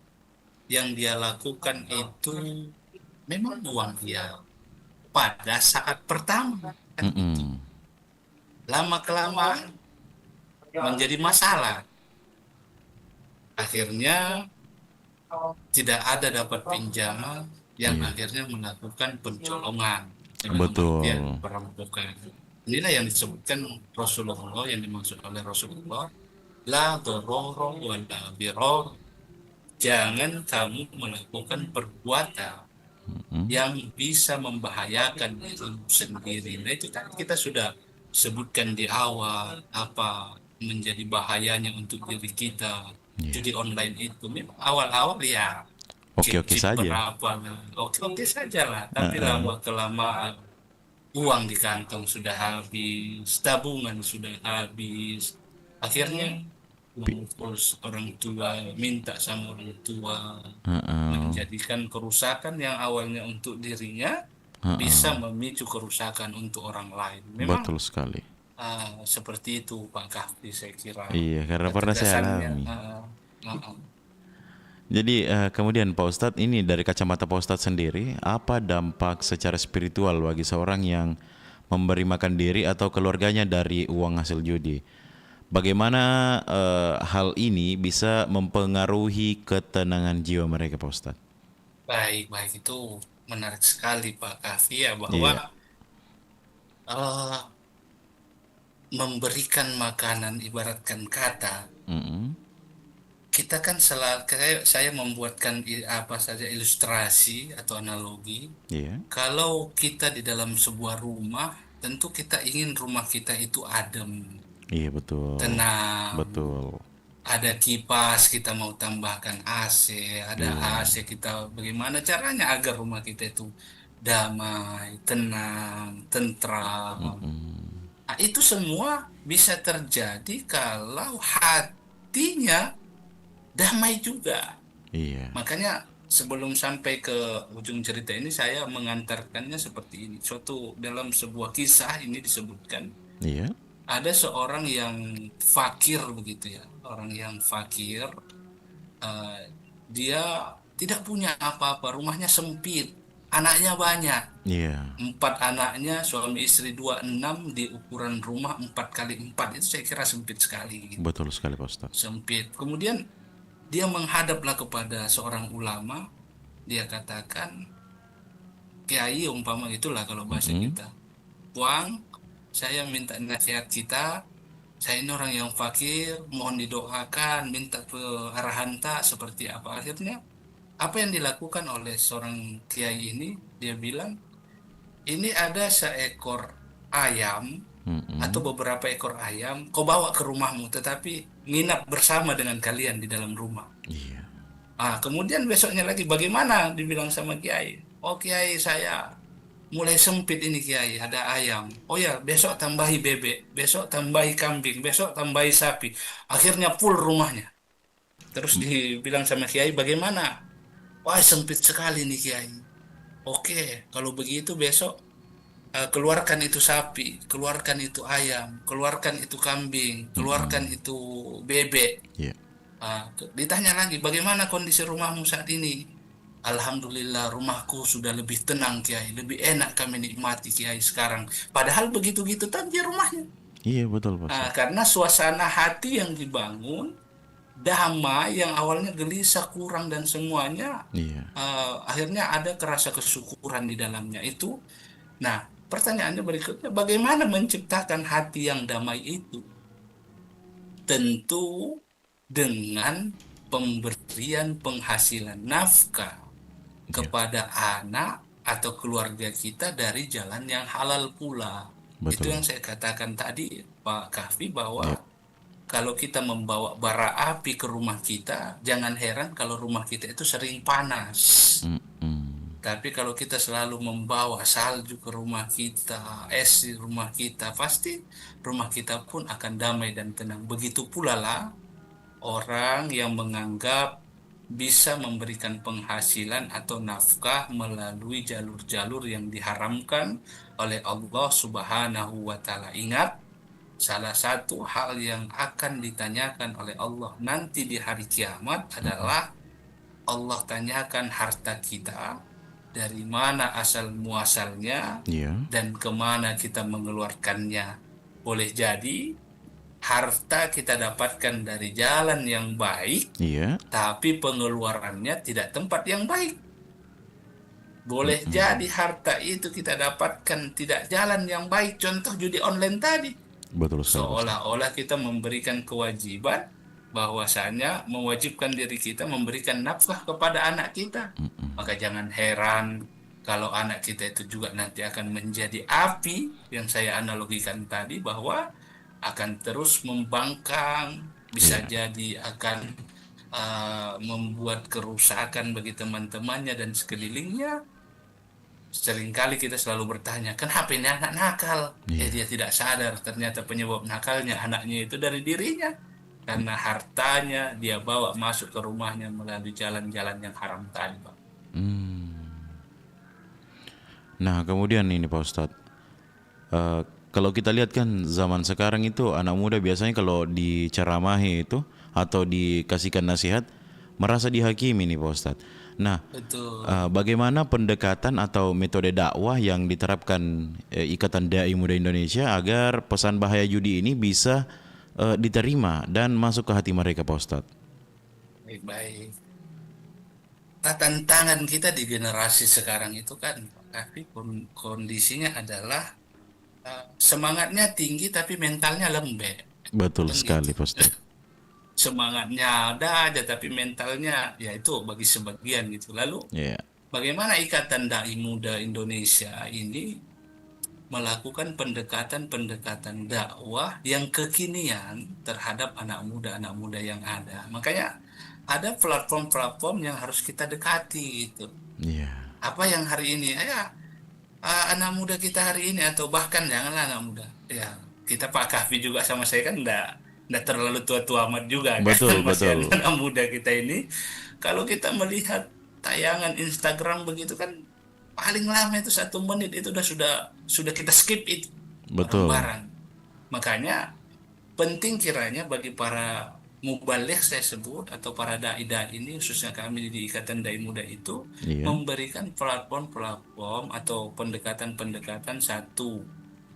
S3: yang dia lakukan itu memang uang dia pada saat pertama. Lama-kelamaan menjadi masalah. Akhirnya tidak ada dapat pinjaman yang akhirnya melakukan pencolongan.
S2: Betul.
S3: Perampokan. Inilah yang disebutkan Rasulullah, yang dimaksud oleh Rasulullah, la dororo wa la biror. Jangan kamu melakukan perbuatan yang bisa membahayakan dirimu sendiri. Nah, itu tadi kita sudah sebutkan di awal apa menjadi bahayanya untuk diri kita. Judi online itu memang awal-awal ya
S2: Oke saja.
S3: Oke saja lah, tapi lama kelamaan uang di kantong sudah habis, tabungan sudah habis, akhirnya mengumpul orang tua, minta sama orang tua, menjadikan kerusakan yang awalnya untuk dirinya bisa memicu kerusakan untuk orang lain. Memang
S2: Betul sekali.
S3: seperti itu Pak Kahfi, saya kira.
S2: Iya, karena pernah saya alami. Jadi kemudian Pak Ustadz, ini dari kacamata Pak Ustadz sendiri, apa dampak secara spiritual bagi seorang yang memberi makan diri atau keluarganya dari uang hasil judi? Bagaimana hal ini bisa mempengaruhi ketenangan jiwa mereka Pak Ustadz?
S3: Baik, itu menarik sekali Pak Kahfi ya, bahwa memberikan makanan ibaratkan kata. Kita kan saya membuatkan apa saja ilustrasi atau analogi. Kalau kita di dalam sebuah rumah, tentu kita ingin rumah kita itu adem.
S2: Iya, betul.
S3: Tenang.
S2: Betul.
S3: Ada kipas, kita mau tambahkan AC, ada AC, kita bagaimana caranya agar rumah kita itu damai, tenang, tentram. Nah, itu semua bisa terjadi kalau hatinya damai juga.
S2: Iya.
S3: Makanya sebelum sampai ke ujung cerita ini, saya mengantarkannya seperti ini. Suatu dalam sebuah kisah ini disebutkan, ada seorang yang fakir begitu ya, orang yang fakir, dia tidak punya apa-apa, rumahnya sempit, anaknya banyak.
S2: Iya,
S3: 4 anaknya, suami istri 2, 6 di ukuran rumah 4 kali 4 itu saya kira sempit sekali. Gitu.
S2: betul sekali Pak Ustadz.
S3: Sempit. Kemudian dia menghadaplah kepada seorang ulama, dia katakan, kiai umpama itulah kalau bahasa kita. Wang, saya minta nasihat kita. Saya ini orang yang fakir, mohon didoakan, minta ke arahanta seperti apa. Akhirnya, apa yang dilakukan oleh seorang kiai ini, dia bilang, ini ada seekor ayam atau beberapa ekor ayam, kau bawa ke rumahmu, tetapi nginap bersama dengan kalian di dalam rumah.
S2: Iya,
S3: Kemudian besoknya lagi, bagaimana? Dibilang sama kiai. Oh kiai, saya mulai sempit ini kiai, ada ayam. Oh ya, besok tambahi bebek, besok tambahi kambing, besok tambahi sapi. Akhirnya full rumahnya. Terus dibilang sama kiai, bagaimana? Wah, sempit sekali nih kiai. Oke, kalau begitu besok keluarkan itu sapi, keluarkan itu ayam, keluarkan itu kambing, keluarkan itu bebek.
S2: iya,
S3: Ditanya lagi, bagaimana kondisi rumahmu saat ini? Alhamdulillah, rumahku sudah lebih tenang Kiai, lebih enak kami nikmati Kiai sekarang. Padahal begitu-gitu saja rumahnya.
S2: iya betul Pak Ustadz.
S3: Karena suasana hati yang dibangun, damai yang awalnya gelisah, kurang dan semuanya,
S2: Iya,
S3: akhirnya ada kerasa kesyukuran di dalamnya itu. Nah, pertanyaannya berikutnya, bagaimana menciptakan hati yang damai itu? Tentu dengan pemberian penghasilan nafkah kepada anak atau keluarga kita dari jalan yang halal pula. Itu
S2: betul.
S3: yang saya katakan tadi, Pak Kahfi, bahwa kalau kita membawa bara api ke rumah kita, jangan heran kalau rumah kita itu sering panas.
S2: Mm-mm.
S3: Tapi kalau kita selalu membawa salju ke rumah kita, es di rumah kita, pasti rumah kita pun akan damai dan tenang. Begitu pula lah orang yang menganggap bisa memberikan penghasilan atau nafkah melalui jalur-jalur yang diharamkan oleh Allah Subhanahu wa Ta'ala. Ingat, salah satu hal yang akan ditanyakan oleh Allah nanti di hari kiamat adalah Allah tanyakan harta kita, dari mana asal muasalnya
S2: Iya,
S3: dan kemana kita mengeluarkannya. Boleh jadi harta kita dapatkan dari jalan yang baik,
S2: iya,
S3: tapi pengeluarannya tidak tempat yang baik. Boleh jadi harta itu kita dapatkan tidak jalan yang baik, contoh judi online tadi.
S2: betul sekali Pak Ustadz.
S3: Seolah-olah kita memberikan kewajiban, bahwasanya mewajibkan diri kita memberikan nafkah kepada anak kita. Maka jangan heran kalau anak kita itu juga nanti akan menjadi api yang saya analogikan tadi, bahwa akan terus membangkang, bisa jadi akan membuat kerusakan bagi teman-temannya dan sekelilingnya. Seringkali kita selalu bertanya, kenapa ini anak nakal? Dia tidak sadar ternyata penyebab nakalnya anaknya itu dari dirinya. Karena hartanya dia bawa masuk ke rumahnya melalui jalan-jalan yang haram tadi, Pak.
S2: Nah kemudian ini Pak Ustadz, kalau kita lihat kan zaman sekarang itu anak muda biasanya kalau diceramahi itu atau dikasihkan nasihat merasa dihakimi nih Pak Ustadz. Nah,
S3: Betul.
S2: bagaimana pendekatan atau metode dakwah yang diterapkan Ikatan Dai Muda Indonesia agar pesan bahaya judi ini bisa diterima dan masuk ke hati mereka Pak Ustadz?
S3: Baik-baik. Tantangan kita di generasi sekarang itu kan, tapi kondisinya adalah semangatnya tinggi tapi mentalnya lembek.
S2: Betul
S3: Kan
S2: sekali
S3: gitu.
S2: Pak Ustadz.
S3: Semangatnya ada aja tapi mentalnya ya itu bagi sebagian gitu. Lalu
S2: Iya,
S3: bagaimana Ikatan Dai Muda Indonesia ini melakukan pendekatan-pendekatan dakwah yang kekinian terhadap anak muda yang ada. Makanya ada platform-platform yang harus kita dekati gitu.
S2: iya,
S3: Apa yang hari ini anak muda kita hari ini, atau bahkan janganlah anak muda. Ya, kita Pak Kahfi juga sama saya kan enggak terlalu tua-tua amat juga kan.
S2: Betul,
S3: Masih
S2: betul.
S3: anak muda kita ini. Kalau kita melihat tayangan Instagram begitu kan, paling lama itu 1 menit itu sudah kita skip itu
S2: betul.
S3: bareng-bareng. Makanya penting kiranya bagi para mubalik saya sebut atau para dai-dai ini khususnya kami di Ikatan Dai Muda itu
S2: Iya.
S3: memberikan platform-platform atau pendekatan-pendekatan satu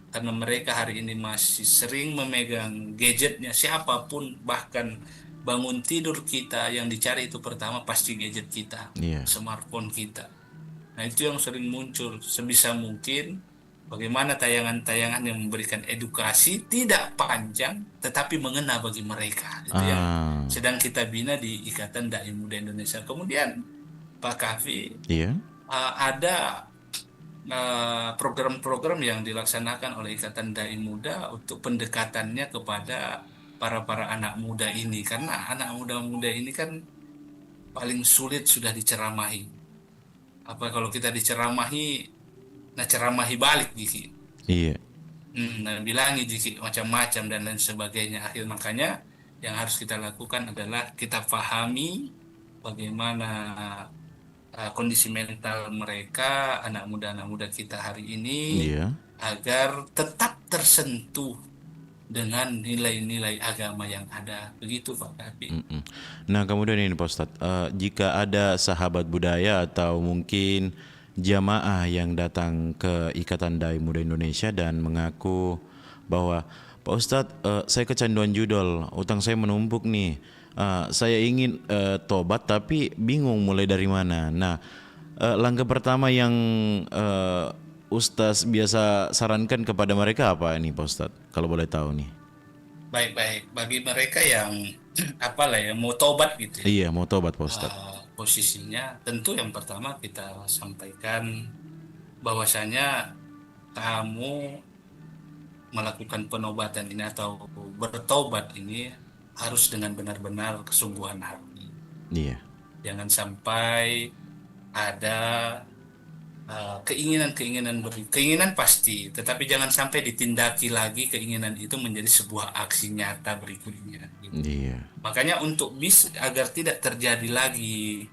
S3: karena mereka hari ini masih sering memegang gadgetnya siapapun, bahkan bangun tidur kita yang dicari itu pertama pasti gadget kita,
S2: Iya.
S3: smartphone kita. Nah, itu yang sering muncul. Sebisa mungkin bagaimana tayangan-tayangan yang memberikan edukasi tidak panjang tetapi mengena bagi mereka. Itu yang
S2: Ah,
S3: sedang kita bina di Ikatan Dai Muda Indonesia. Kemudian Pak Kavi,
S2: iya.
S3: ada program-program yang dilaksanakan oleh Ikatan Dai Muda untuk pendekatannya kepada para anak muda ini, karena anak muda-muda ini kan paling sulit sudah diceramahi. Apa kalau kita diceramahi, nah ceramahi balik Jiki.
S2: Iya.
S3: Nah, bilangi Jiki macam-macam dan lain sebagainya. Akhir makanya yang harus kita lakukan adalah kita pahami bagaimana kondisi mental mereka, anak muda kita hari ini,
S2: Iya.
S3: agar tetap tersentuh dengan nilai-nilai agama yang ada. Begitu Pak Kapi.
S2: Mm-mm. Nah, kemudian ini Pak Ustadz, jika ada sahabat budaya atau mungkin jamaah yang datang ke Ikatan Dai Muda Indonesia dan mengaku bahwa Pak Ustadz, saya kecanduan judol, utang saya menumpuk nih, saya ingin tobat tapi bingung mulai dari mana. Nah, langkah pertama yang Ustadz biasa sarankan kepada mereka apa ini Pak Ustadz, kalau boleh tahu nih?
S3: Baik-baik. Bagi mereka yang apalah ya mau tobat gitu ya.
S2: Iya, mau tobat Pak Ustadz.
S3: Posisinya tentu yang pertama kita sampaikan bahwasanya kamu melakukan penobatan ini atau bertobat ini harus dengan benar-benar kesungguhan hati.
S2: Iya.
S3: Jangan sampai ada keinginan pasti, tetapi jangan sampai ditindaki lagi keinginan itu menjadi sebuah aksi nyata berikutnya. Gitu.
S2: Iya.
S3: Makanya untuk agar tidak terjadi lagi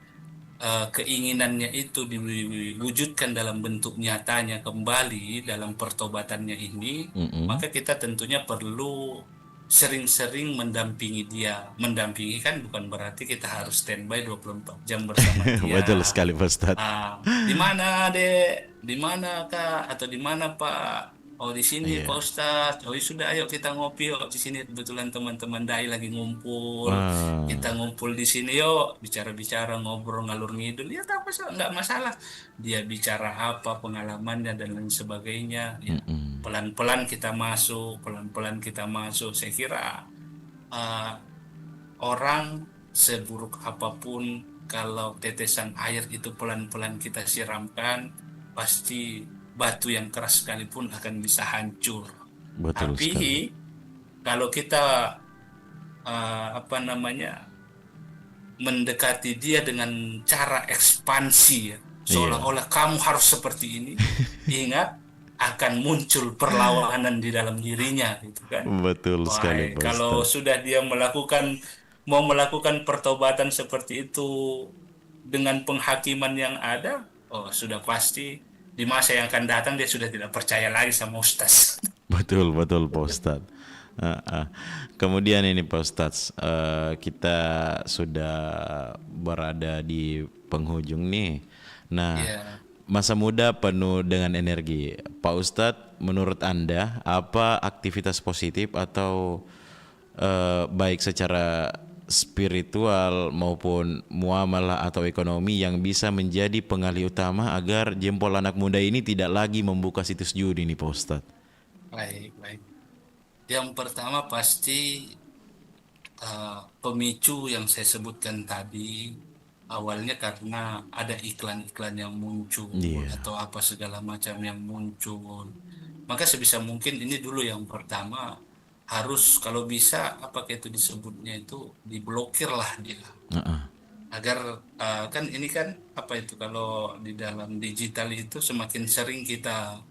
S3: keinginannya itu diwujudkan dalam bentuk nyatanya kembali dalam pertobatannya ini, maka kita tentunya perlu sering-sering mendampingi dia. Mendampingi kan bukan berarti kita harus standby 24 jam bersama dia.
S2: Betul sekali Pak Ustadz.
S3: Di mana Dek? Di mana Kak? Atau di mana Pak? Oh di sini
S2: Iya.
S3: Pak Ustadz. Oh sudah ayo kita ngopi yuk di sini, kebetulan teman-teman dai lagi ngumpul.
S2: Wah.
S3: Kita ngumpul di sini yuk, bicara-bicara, ngobrol ngalur ngidul. Ya tak masalah, nggak masalah. Dia bicara apa pengalamannya dan lain sebagainya. Ya. Pelan-pelan kita masuk, pelan-pelan kita masuk. Saya kira orang seburuk apapun, kalau tetesan air itu pelan-pelan kita siramkan, pasti batu yang keras sekalipun akan bisa hancur.
S2: Betul
S3: Tapi
S2: sekali.
S3: kalau kita mendekati dia dengan cara ekspansi ya, seolah-olah kamu harus seperti ini, ingat akan muncul perlawanan di dalam dirinya, gitu kan?
S2: Betul sekali Pak
S3: Kalau
S2: Ustadz.
S3: sudah dia mau melakukan pertobatan seperti itu dengan penghakiman yang ada, oh sudah pasti di masa yang akan datang dia sudah tidak percaya lagi sama Ustaz.
S2: Betul Pak Ustadz. Kemudian ini Pak Ustadz, kita sudah berada di penghujung nih. Nah,
S3: Iya.
S2: masa muda penuh dengan energi. Pak Ustadz, menurut Anda apa aktivitas positif atau baik secara spiritual maupun muamalah atau ekonomi yang bisa menjadi pengalih utama agar jempol anak muda ini tidak lagi membuka situs judi nih Pak Ustadz?
S3: Baik. Yang pertama pasti pemicu yang saya sebutkan tadi, awalnya karena ada iklan-iklan yang muncul atau apa segala macam yang muncul. Maka sebisa mungkin ini dulu yang pertama, harus kalau bisa itu disebutnya itu diblokir lah dia. Agar kan ini kan kalau di dalam digital itu semakin sering kita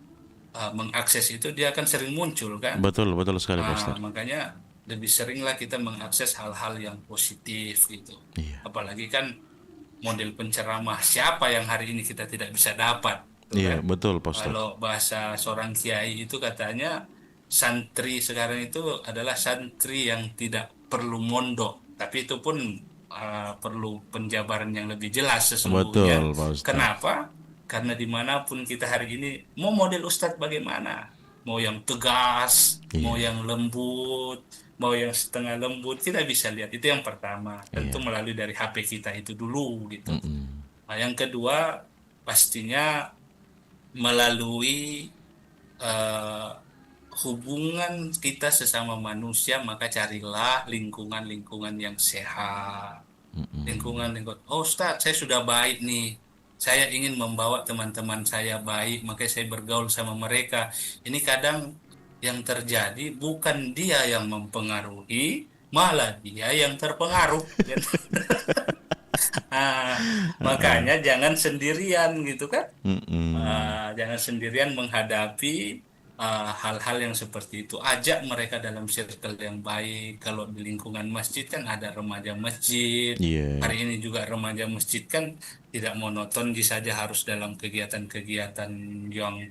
S3: mengakses itu dia akan sering muncul kan.
S2: Betul sekali Pak Ustadz.
S3: Makanya lebih seringlah kita mengakses hal-hal yang positif gitu.
S2: Iya.
S3: Apalagi kan model penceramah siapa yang hari ini kita tidak bisa dapat.
S2: Iya, betul Pak Ustadz.
S3: Kalau bahasa seorang kiai itu katanya santri sekarang itu adalah santri yang tidak perlu mondok. Tapi itu pun perlu penjabaran yang lebih jelas sesungguhnya.
S2: Betul, Pak Ustadz.
S3: Kenapa? Karena dimanapun kita hari ini, mau model Ustadz bagaimana? Mau yang tegas, mau yang lembut, mau yang setengah lembut, kita bisa lihat. Itu yang pertama. Tentu melalui dari HP kita itu dulu gitu. Nah, yang kedua pastinya melalui hubungan kita sesama manusia, maka carilah lingkungan-lingkungan yang sehat. Lingkungan. Oh Ustadz, saya sudah baik nih. Saya ingin membawa teman-teman saya baik, makanya saya bergaul sama mereka. Ini kadang yang terjadi bukan dia yang mempengaruhi, malah dia yang terpengaruh. Nah, makanya jangan sendirian gitu kan. Jangan sendirian menghadapi hal-hal yang seperti itu. Ajak mereka dalam circle yang baik. Kalau di lingkungan masjid kan ada remaja masjid. Hari ini juga remaja masjid kan tidak monoton saja harus dalam kegiatan-kegiatan yang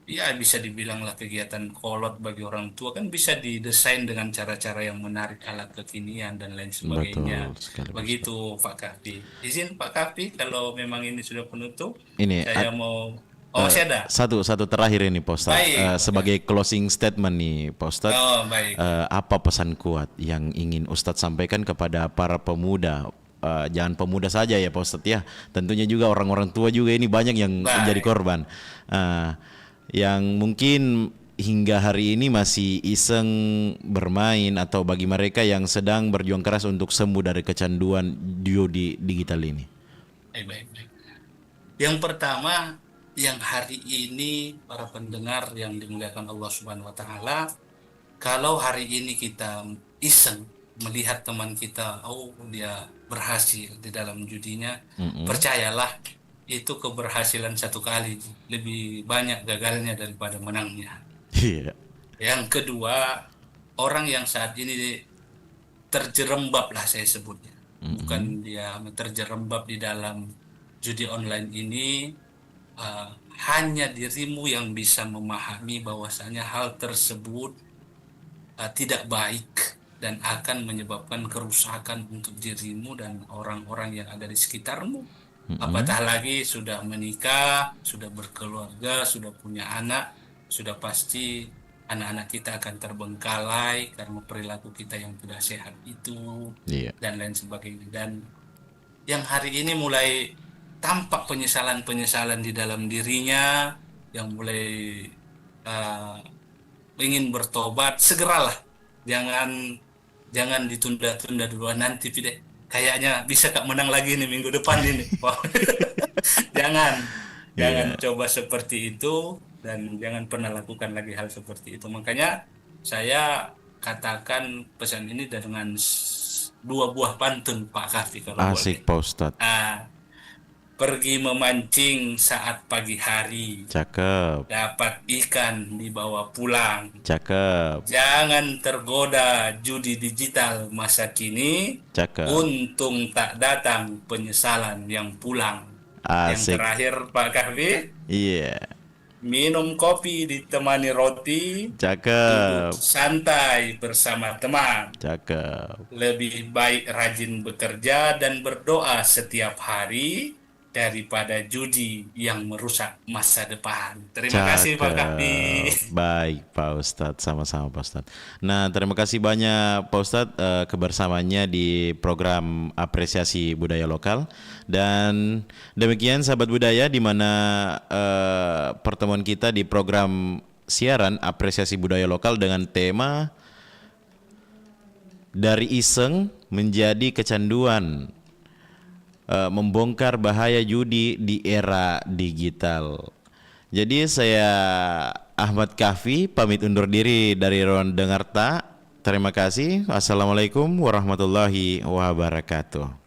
S3: ya bisa dibilanglah kegiatan kolot bagi orang tua, kan bisa didesain dengan cara-cara yang menarik ala kekinian dan lain sebagainya.
S2: Betul sekali, Pak
S3: Begitu Pak Kapi. Izin Pak Kapi, kalau memang ini sudah penutup,
S2: Ini
S3: saya mau masih ada.
S2: satu terakhir ini Pak Ustadz.
S3: Baik.
S2: Sebagai closing statement nih Pak Ustadz.
S3: Oh, baik.
S2: Apa pesan kuat yang ingin Ustadz sampaikan kepada para pemuda? Jangan pemuda saja ya Pak Ustadz ya. Tentunya juga orang-orang tua juga ini banyak yang menjadi korban. Yang mungkin hingga hari ini masih iseng bermain, atau bagi mereka yang sedang berjuang keras untuk sembuh dari kecanduan judi digital ini.
S3: Baik. Yang pertama, yang hari ini para pendengar yang dimuliakan Allah Subhanahu wa taala, kalau hari ini kita iseng melihat teman kita, oh dia berhasil di dalam judinya, percayalah itu keberhasilan satu kali, lebih banyak gagalnya daripada menangnya. Yang kedua, orang yang saat ini terjerembab lah saya sebutnya, bukan dia terjerembab di dalam judi online ini, hanya dirimu yang bisa memahami bahwasanya hal tersebut tidak baik dan akan menyebabkan kerusakan untuk dirimu dan orang-orang yang ada di sekitarmu. Apatah lagi sudah menikah, sudah berkeluarga, sudah punya anak, sudah pasti anak-anak kita akan terbengkalai karena perilaku kita yang tidak sehat itu, dan lain sebagainya. Dan yang hari ini mulai tampak penyesalan-penyesalan di dalam dirinya, yang mulai ingin bertobat, segeralah, jangan ditunda-tunda dulu, nanti deh. Kayaknya bisa Kak menang lagi nih minggu depan ini. Jangan coba seperti itu, dan jangan pernah lakukan lagi hal seperti itu. Makanya saya katakan pesan ini dengan 2 buah pantun Pak Kafi kalau
S2: Asik
S3: boleh.
S2: Pak Ustadz.
S3: Pergi memancing saat pagi hari,
S2: Cakep.
S3: dapat ikan dibawa pulang.
S2: Cakep.
S3: Jangan tergoda judi digital masa kini.
S2: Cakep.
S3: Untung tak datang penyesalan yang pulang.
S2: Asik.
S3: Yang terakhir Pak Kahfi, minum kopi ditemani roti.
S2: Cakep.
S3: Duduk santai bersama teman.
S2: Cakep.
S3: Lebih baik rajin bekerja dan berdoa setiap hari daripada judi yang merusak masa depan. Terima kasih Pak Kahfi.
S2: Baik Pak Ustadz, sama-sama Pak Ustadz. Nah, terima kasih banyak Pak Ustadz kebersamaannya di program Apresiasi Budaya Lokal. Dan demikian sahabat budaya, di mana pertemuan kita di program siaran Apresiasi Budaya Lokal dengan tema Dari Iseng Menjadi Kecanduan, membongkar bahaya judi di era digital. Jadi saya Ahmad Kahfi pamit undur diri dari ruang Dengarta. Terima kasih. Wassalamualaikum warahmatullahi wabarakatuh.